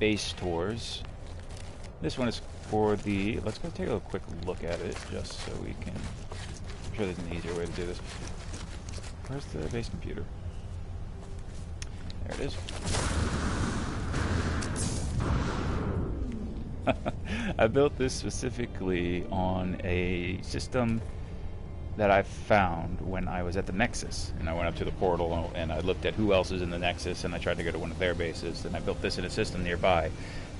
base tours. This one is for the... Let's go take a quick look at it, just so we can... I'm sure there's an easier way to do this. Where's the base computer? There it is. I built this specifically on a system that I found when I was at the Nexus, and I went up to the portal and I looked at who else is in the Nexus, and I tried to go to one of their bases, and I built this in a system nearby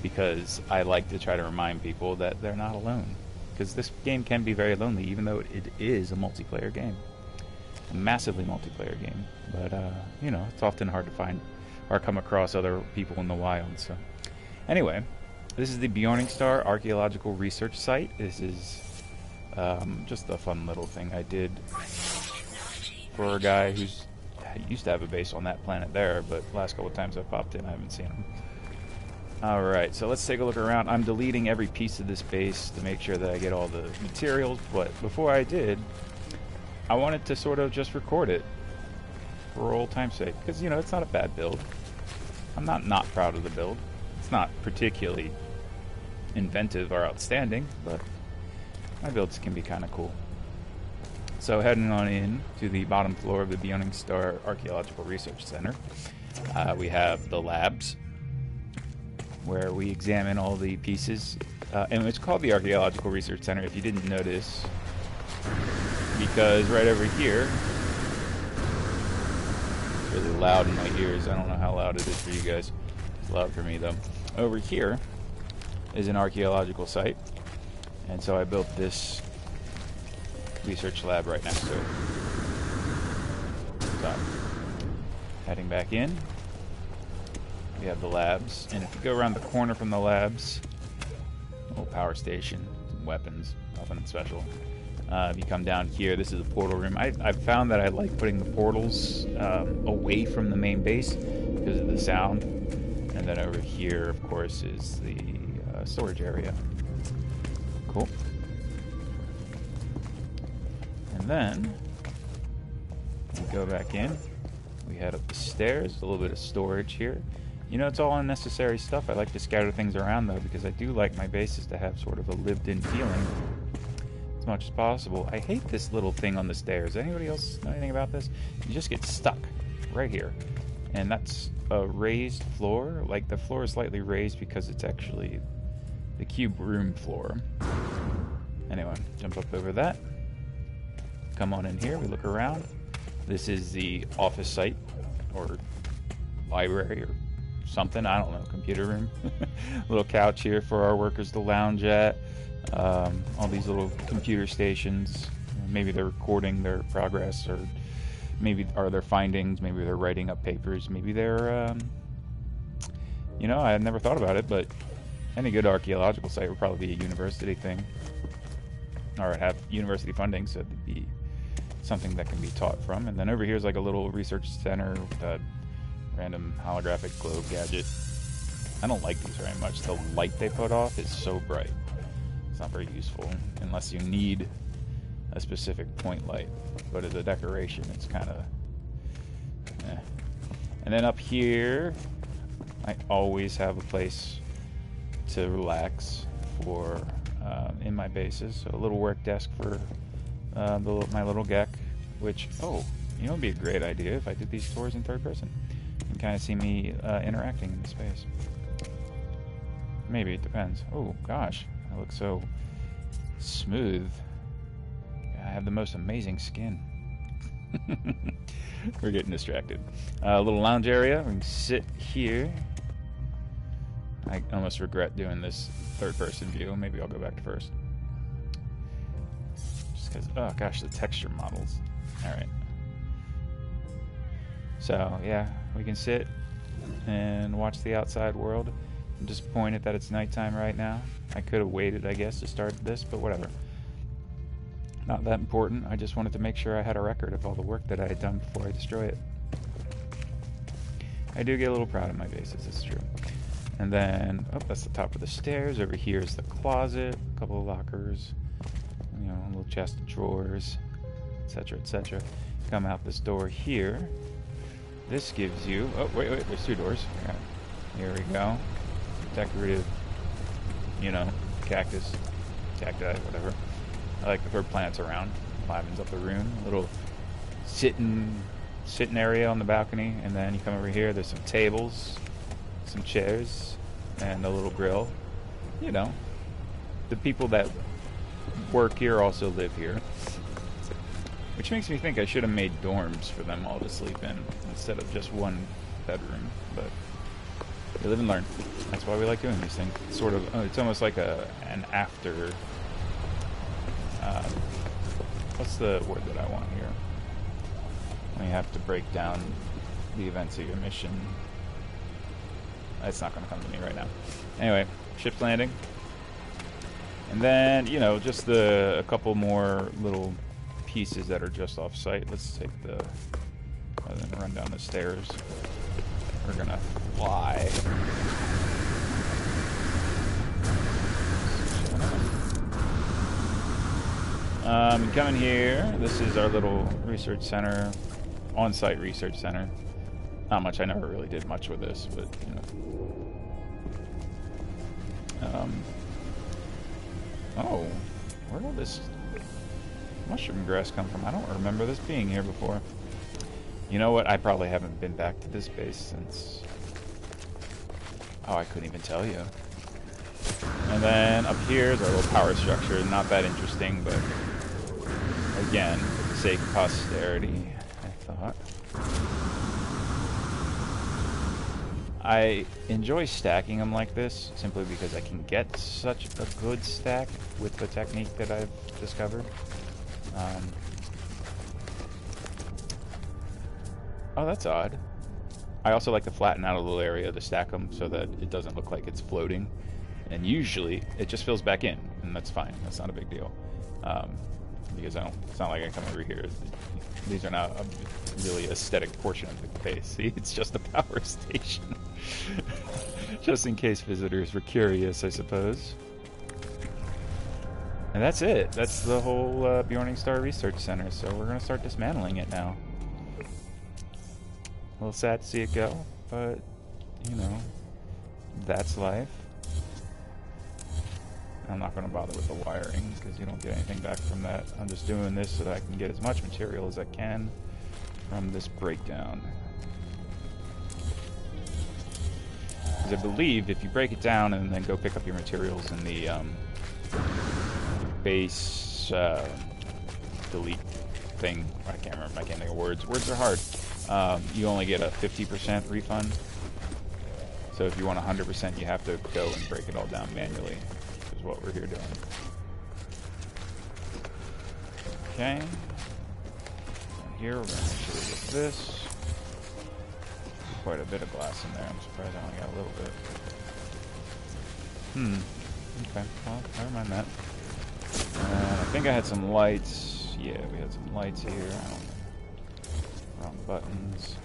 because I like to try to remind people that they're not alone, because this game can be very lonely, even though it is a multiplayer game, a massively multiplayer game. But you know, it's often hard to find or come across other people in the wild. So anyway, this is the Beorningstar Archeological Research Site. This is just a fun little thing I did for a guy who's used to have a base on that planet there, but last couple of times I popped in, I haven't seen him. Alright, so let's take a look around. I'm deleting every piece of this base to make sure that I get all the materials, but before I did, I wanted to sort of just record it for old time's sake, because, you know, it's not a bad build. I'm not proud of the build. It's not particularly inventive or outstanding, but my builds can be kind of cool. So heading on in to the bottom floor of the Beorningstar Archeological Research Center, we have the labs, where we examine all the pieces. And it's called the Archeological Research Center, if you didn't notice, because right over here, it's really loud in my ears. I don't know how loud it is for you guys. It's loud for me, though. Over here is an archaeological site. And so I built this research lab right next to it. So, heading back in, we have the labs. And if you go around the corner from the labs, little power station, some weapons, nothing special. If you come down here, this is a portal room. I've found that I like putting the portals away from the main base because of the sound. And then over here, of course, is the storage area. Cool. And then we go back in. We head up the stairs. A little bit of storage here. You know, it's all unnecessary stuff. I like to scatter things around, though, because I do like my bases to have sort of a lived-in feeling as much as possible. I hate this little thing on the stairs. Anybody else know anything about this? You just get stuck right here. And that's a raised floor. Like, the floor is slightly raised because it's actually the cube room floor. Anyway, jump up over that. Come on in here. We look around. This is the office site, or library, or something. I don't know. Computer room. Little couch here for our workers to lounge at. All these little computer stations. Maybe they're recording their progress, or maybe are their findings. Maybe they're writing up papers. Maybe they're, you know, I had never thought about it, but any good archaeological site would probably be a university thing, or have university funding, so it'd be something that can be taught from. And then over here is like a little research center with a random holographic globe gadget. I don't like these very much. The light they put off is so bright. It's not very useful unless you need a specific point light. But as a decoration, it's kind of eh. And then up here, I always have a place to relax for in my bases. So a little work desk for my little Gek, which, oh, you know, it'd be a great idea if I did these tours in third person. You can kind of see me interacting in the space. Maybe, it depends. Oh, gosh, I look so smooth. I have the most amazing skin. We're getting distracted. A little lounge area. We can sit here. I almost regret doing this third-person view. Maybe I'll go back to first. Just because, oh gosh, the texture models. Alright. So, yeah, we can sit and watch the outside world. I'm disappointed that it's nighttime right now. I could have waited, I guess, to start this, but whatever. Not that important. I just wanted to make sure I had a record of all the work that I had done before I destroy it. I do get a little proud of my bases, it's true. And then, oh, that's the top of the stairs. Over here is the closet, a couple of lockers, you know, a little chest of drawers, etc., etc. Come out this door here. This gives you, oh, wait, there's two doors. Okay. Here we go. decorative, you know, cactus, cacti, whatever. I like to throw plants around, livens up the room. A little sitting area on the balcony, and then you come over here. There's some tables, some chairs, and a little grill. You know, the people that work here also live here. Which makes me think I should have made dorms for them all to sleep in instead of just one bedroom. But we live and learn. That's why we like doing these things. It's sort of, it's almost like an after. What's the word that I want here? When you have to break down the events of your mission. It's not going to come to me right now. Anyway, ship's landing. And then, you know, just a couple more little pieces that are just off site. Let's take rather than run down the stairs, we're gonna fly. Coming here, this is our little research center, on-site research center. Not much, I never really did much with this, but you know. Oh, where did this mushroom grass come from? I don't remember this being here before. You know what? I probably haven't been back to this base since... Oh, I couldn't even tell you. And then up here is our little power structure. Not that interesting, but again, for the sake of posterity, I thought. I enjoy stacking them like this simply because I can get such a good stack with the technique that I've discovered. Oh, that's odd. I also like to flatten out a little area to stack them so that it doesn't look like it's floating. And usually, it just fills back in, and that's fine. That's not a big deal. Because it's not like I come over here. These are not a really aesthetic portion of the base. See, it's just a power station. Just in case visitors were curious, I suppose. And that's it. That's the whole Beorningstar Research Center. So we're going to start dismantling it now. A little sad to see it go, but, you know, that's life. I'm not going to bother with the wiring because you don't get anything back from that. I'm just doing this so that I can get as much material as I can from this breakdown. Because I believe if you break it down and then go pick up your materials in the base delete thing, I can't remember, I can't think of words. Words are hard. You only get a 50% refund. So if you want 100%, you have to go and break it all down manually, which is what we're here doing. Okay. And here we're going to make sure we get this. Quite a bit of glass in there. I'm surprised I only got a little bit. Okay. Well, never mind that. I think I had some lights. Yeah, we had some lights here. I don't know. Wrong buttons.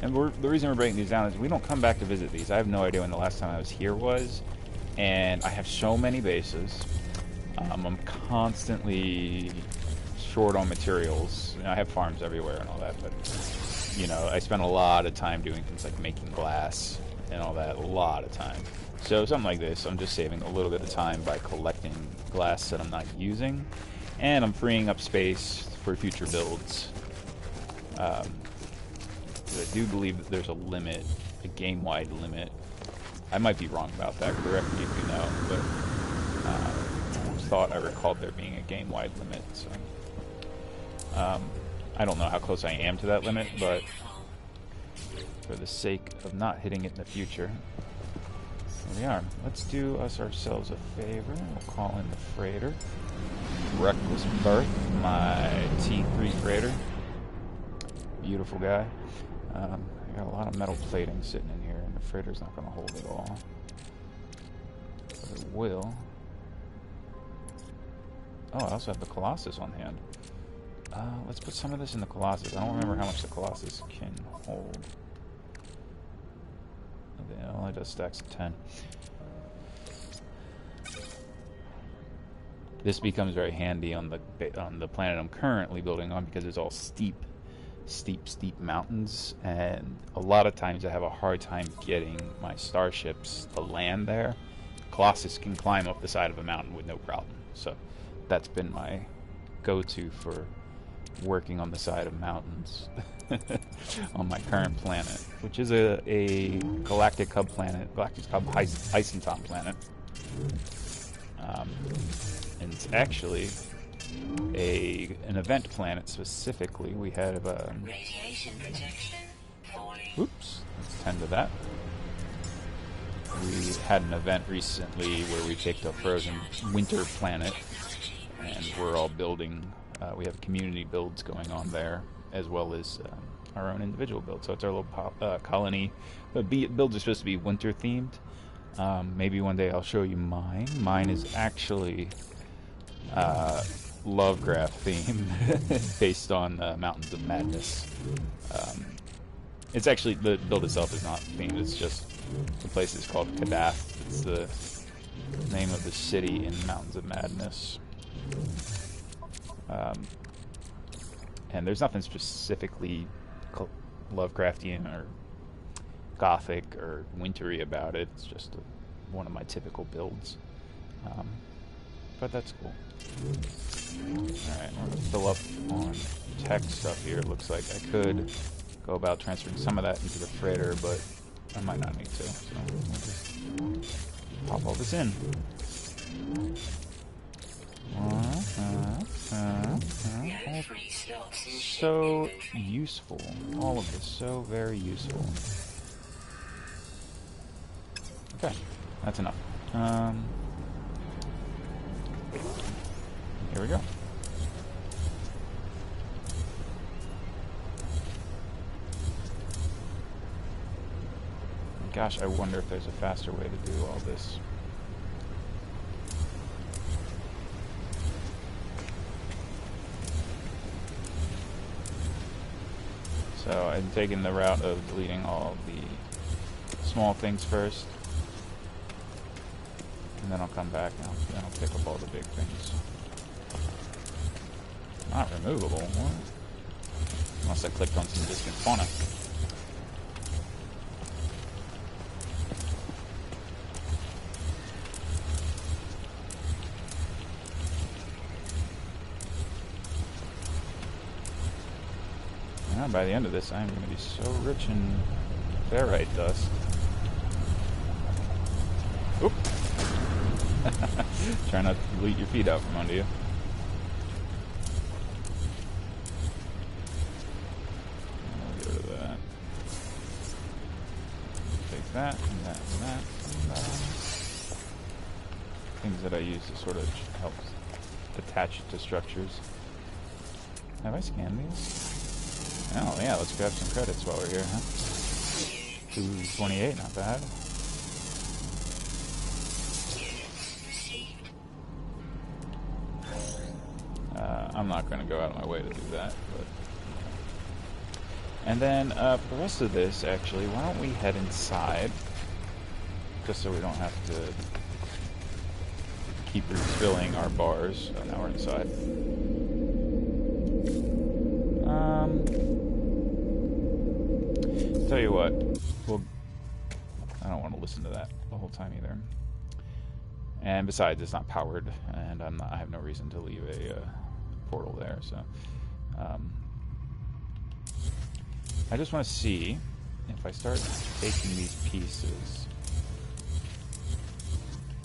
And the reason we're breaking these down is we don't come back to visit these. I have no idea when the last time I was here was. And I have so many bases. I'm constantly short on materials. You know, I have farms everywhere and all that, but you know, I spend a lot of time doing things like making glass and all that, a lot of time. So something like this, I'm just saving a little bit of time by collecting glass that I'm not using, and I'm freeing up space for future builds. I do believe that there's a limit, a game-wide limit. I might be wrong about that, correct me if you know, but I thought I recalled there being a game-wide limit, so I don't know how close I am to that limit, but for the sake of not hitting it in the future, here we are. Let's do ourselves a favor. We'll call in the freighter. Reckless Birth, my T3 freighter. Beautiful guy. I got a lot of metal plating sitting in here, and the freighter's not going to hold it all. But it will. Oh, I also have the Colossus on hand. Let's put some of this in the Colossus. I don't remember how much the Colossus can hold. It only does stacks of 10. This becomes very handy on the planet I'm currently building on because it's all steep steep mountains, and a lot of times I have a hard time getting my starships to land there. Colossus can climb up the side of a mountain with no problem, so that's been my go-to for working on the side of mountains on my current planet, which is a galactic hub planet, galactic hub isenton planet. And it's actually an event planet specifically. We have radiation protection falling. Oops, let's tend to that. We had an event recently where we picked a frozen winter planet, and we're all building. We have community builds going on there, as well as our own individual builds. So it's our little colony. The builds are supposed to be winter themed. Maybe one day I'll show you mine. Mine is actually Lovecraft themed, based on Mountains of Madness. It's actually, the build itself is not themed. It's just, the place is called Kadath. It's the name of the city in Mountains of Madness. And there's nothing specifically Lovecraftian or Gothic or wintry about it. It's just one of my typical builds. But that's cool. Alright, we're going to fill up on tech stuff here. It looks like I could go about transferring some of that into the freighter, but I might not need to. So we'll just pop all this in. So useful. All of this so very useful. Okay, that's enough. Here we go. Gosh, I wonder if there's a faster way to do all this. So I'm taking the route of deleting all the small things first, and then I'll come back and I'll pick up all the big things. Not removable, what? Unless I clicked on some distant fauna. By the end of this, I'm going to be so rich in ferrite dust. Oop! Try not to delete your feet out from under you. I'll get rid of that. Take that, and that, and that, and that. Things that I use to sort of help attach it to structures. Have I scanned these? Oh, yeah, let's grab some credits while we're here, huh? 228, not bad. I'm not going to go out of my way to do that, but... And then, for the rest of this, actually, why don't we head inside? Just so we don't have to keep refilling our bars. Oh, now we're inside. Tell you what, I don't want to listen to that the whole time either. And besides, it's not powered, and I have no reason to leave a portal there. So, I just want to see if I start taking these pieces.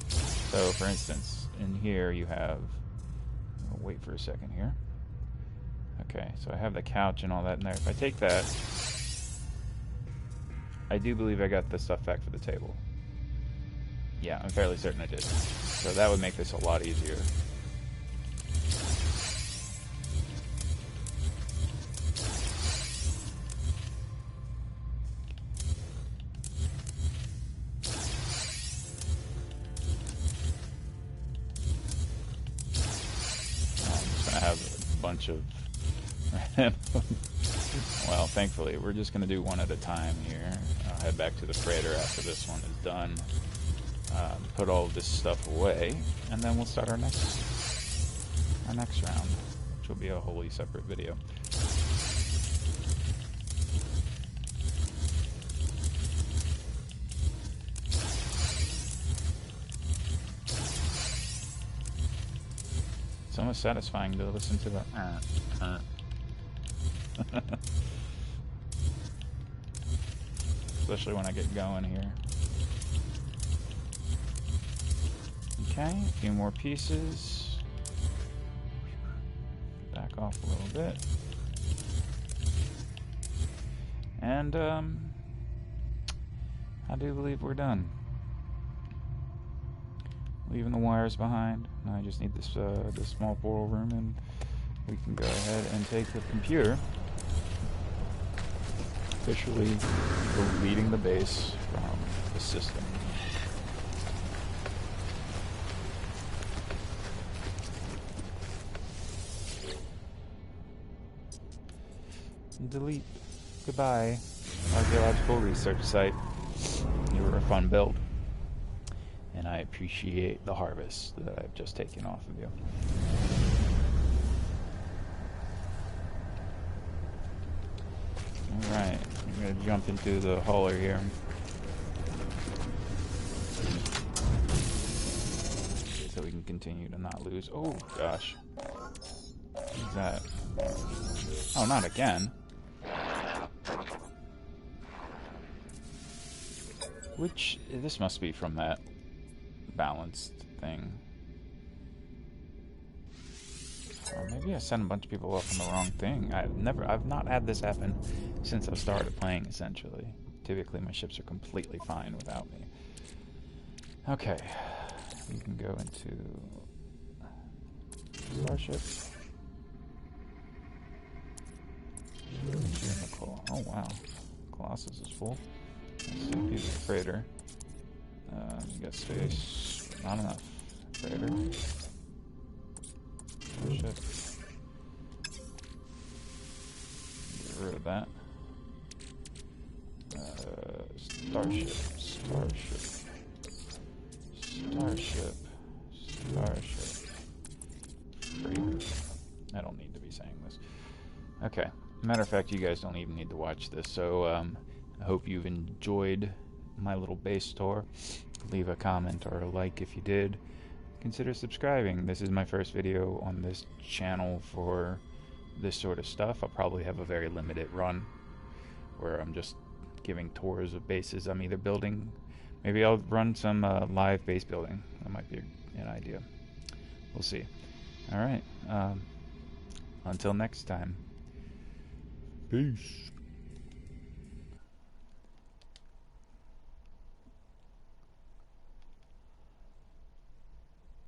So, for instance, in here you have. I'll wait for a second here. Okay, so I have the couch and all that in there. If I take that. I do believe I got the stuff back for the table. Yeah, I'm fairly certain I did. So that would make this a lot easier. I'm just going to have a bunch of... Well, thankfully, we're just going to do one at a time here. I'll head back to the freighter after this one is done. Put all of this stuff away, and then we'll start our next round, which will be a wholly separate video. satisfying to listen to the especially when I get going here. Okay, a few more pieces. Back off a little bit. And I do believe we're done. Leaving the wires behind. Now I just need this this small portal room, and we can go ahead and take the computer. Officially deleting the base from the system. Delete. Goodbye, Archeological Research Site. You were a fun build, and I appreciate the harvest that I've just taken off of you. Alright, I'm going to jump into the hauler here. So we can continue to not lose. Oh, gosh. What's that? Oh, not again. Which, this must be from that balanced thing. Or maybe I sent a bunch of people off on the wrong thing. I've not had this happen since I've started playing, essentially. Typically my ships are completely fine without me. Okay, you can go into Starship. Oh wow, Colossus is full. He's a freighter. You got space. Not enough. Freighter. Shit. Get rid of that. Starship. Freighter. I don't need to be saying this. Okay. Matter of fact, you guys don't even need to watch this, so I hope you've enjoyed my little base tour. Leave a comment or a like if you did. Consider subscribing. This is my first video on this channel for this sort of stuff. I'll probably have a very limited run where I'm just giving tours of bases I'm either building. Maybe I'll run some live base building. That might be an idea. We'll see. Alright. Until next time. Peace.